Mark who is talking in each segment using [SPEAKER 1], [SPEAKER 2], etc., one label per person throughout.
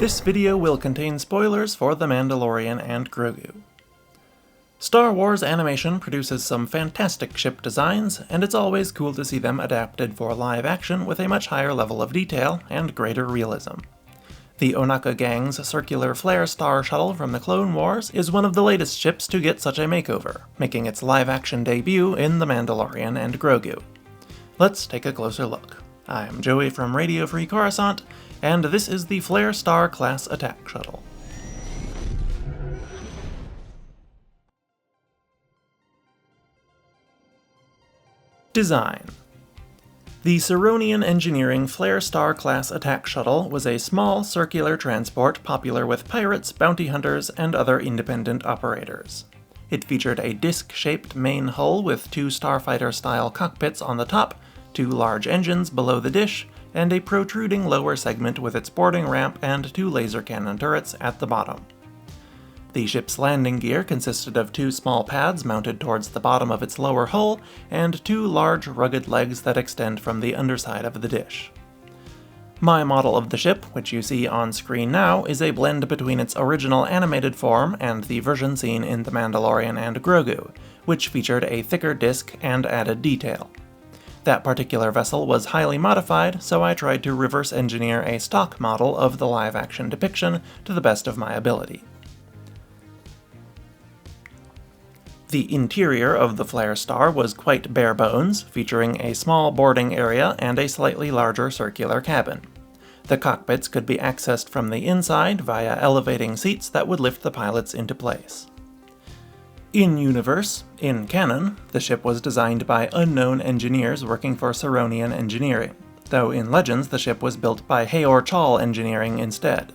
[SPEAKER 1] This video will contain spoilers for The Mandalorian and Grogu. Star Wars Animation produces some fantastic ship designs, and it's always cool to see them adapted for live action with a much higher level of detail and greater realism. The Onaka Gang's circular Flarestar shuttle from the Clone Wars is one of the latest ships to get such a makeover, making its live-action debut in The Mandalorian and Grogu. Let's take a closer look. I'm Joey from Radio Free Coruscant, and this is the Flarestar-Class attack shuttle. Design. The Ceronian Engineering Flarestar-Class attack shuttle was a small, circular transport popular with pirates, bounty hunters, and other independent operators. It featured a disc-shaped main hull with two starfighter-style cockpits on the top, two large engines below the dish, and a protruding lower segment with its boarding ramp and two laser cannon turrets at the bottom. The ship's landing gear consisted of two small pads mounted towards the bottom of its lower hull, and two large, rugged legs that extend from the underside of the dish. My model of the ship, which you see on screen now, is a blend between its original animated form and the version seen in The Mandalorian and Grogu, which featured a thicker disc and added detail. That particular vessel was highly modified, so I tried to reverse engineer a stock model of the live-action depiction to the best of my ability. The interior of the Flarestar was quite bare bones, featuring a small boarding area and a slightly larger circular cabin. The cockpits could be accessed from the inside via elevating seats that would lift the pilots into place. In-universe, in canon, the ship was designed by unknown engineers working for Ceronian Engineering, though in Legends the ship was built by Heor-Chal Engineering instead.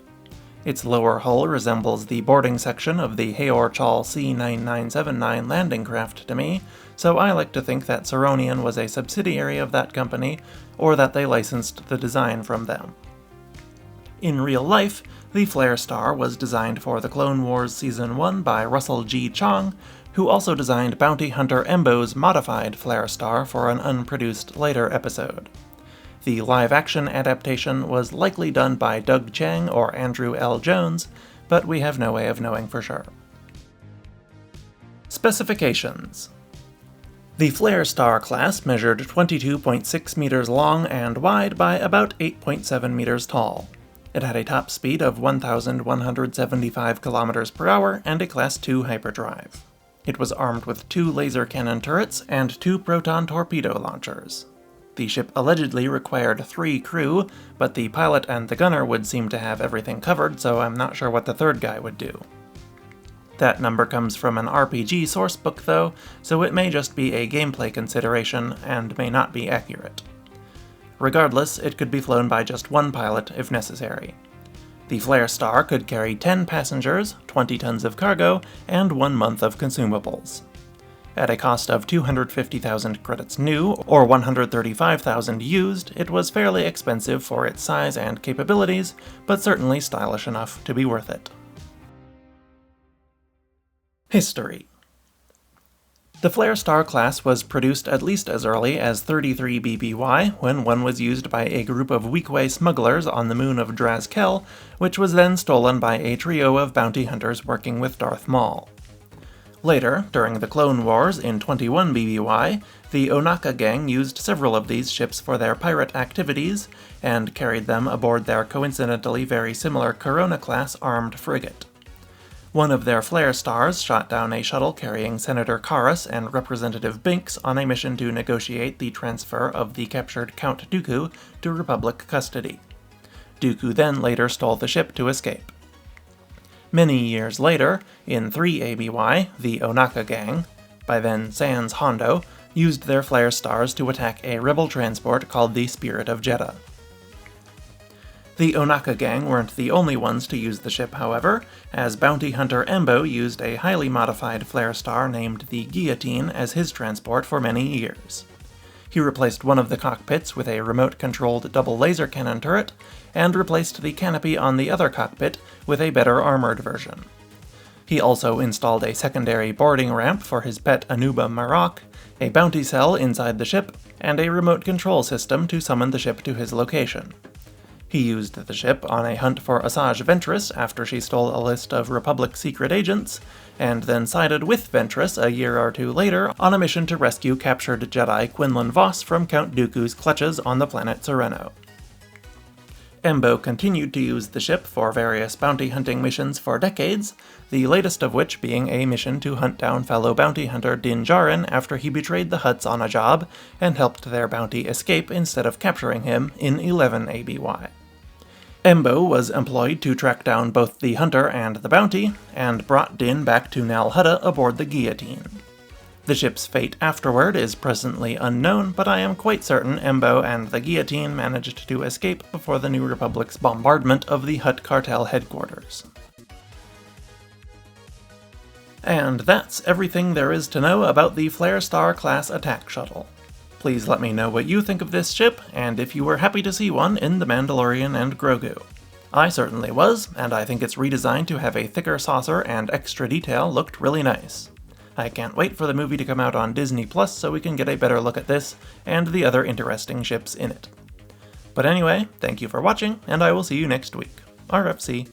[SPEAKER 1] Its lower hull resembles the boarding section of the Heor-Chal C-9979 landing craft to me, so I like to think that Ceronian was a subsidiary of that company, or that they licensed the design from them. In real life, the Flarestar was designed for the Clone Wars Season 1 by Russell G. Chong, who also designed bounty hunter Embo's modified Flarestar for an unproduced later episode. The live-action adaptation was likely done by Doug Chiang or Andrew L. Jones, but we have no way of knowing for sure. Specifications. The Flarestar-Class measured 22.6 meters long and wide by about 8.7 meters tall. It had a top speed of 1,175 km per hour and a Class II hyperdrive. It was armed with two laser cannon turrets and two proton torpedo launchers. The ship allegedly required 3 crew, but the pilot and the gunner would seem to have everything covered, so I'm not sure what the third guy would do. That number comes from an RPG sourcebook though, so it may just be a gameplay consideration and may not be accurate. Regardless, it could be flown by just one pilot if necessary. The Flarestar could carry 10 passengers, 20 tons of cargo, and 1 month of consumables. At a cost of 250,000 credits new, or 135,000 used, it was fairly expensive for its size and capabilities, but certainly stylish enough to be worth it. History. The Flarestar-Class was produced at least as early as 33 BBY, when one was used by a group of Weequay smugglers on the moon of Drazkel, which was then stolen by a trio of bounty hunters working with Darth Maul. Later, during the Clone Wars in 21 BBY, the Onaka Gang used several of these ships for their pirate activities, and carried them aboard their coincidentally very similar Corona-class armed frigate. One of their Flarestars shot down a shuttle carrying Senator Karras and Representative Binks on a mission to negotiate the transfer of the captured Count Dooku to Republic custody. Dooku then later stole the ship to escape. Many years later, in 3 ABY, the Onaka Gang, by then Sans Hondo, used their Flarestars to attack a rebel transport called the Spirit of Jedha. The Onaka Gang weren't the only ones to use the ship, however, as bounty hunter Embo used a highly modified Flarestar named the Guillotine as his transport for many years. He replaced one of the cockpits with a remote-controlled double laser cannon turret, and replaced the canopy on the other cockpit with a better armored version. He also installed a secondary boarding ramp for his pet Anuba Marok, a bounty cell inside the ship, and a remote control system to summon the ship to his location. He used the ship on a hunt for Asajj Ventress after she stole a list of Republic secret agents, and then sided with Ventress a year or two later on a mission to rescue captured Jedi Quinlan Vos from Count Dooku's clutches on the planet Serenno. Embo continued to use the ship for various bounty hunting missions for decades, the latest of which being a mission to hunt down fellow bounty hunter Din Djarin after he betrayed the Hutts on a job and helped their bounty escape instead of capturing him in 11 ABY. Embo was employed to track down both the hunter and the bounty, and brought Din back to Nal Hutta aboard the Guillotine. The ship's fate afterward is presently unknown, but I am quite certain Embo and the Guillotine managed to escape before the New Republic's bombardment of the Hutt cartel headquarters. And that's everything there is to know about the Flarestar-Class attack shuttle. Please let me know what you think of this ship, and if you were happy to see one in The Mandalorian and Grogu. I certainly was, and I think its redesign to have a thicker saucer and extra detail looked really nice. I can't wait for the movie to come out on Disney Plus so we can get a better look at this and the other interesting ships in it. But anyway, thank you for watching, and I will see you next week. RFC.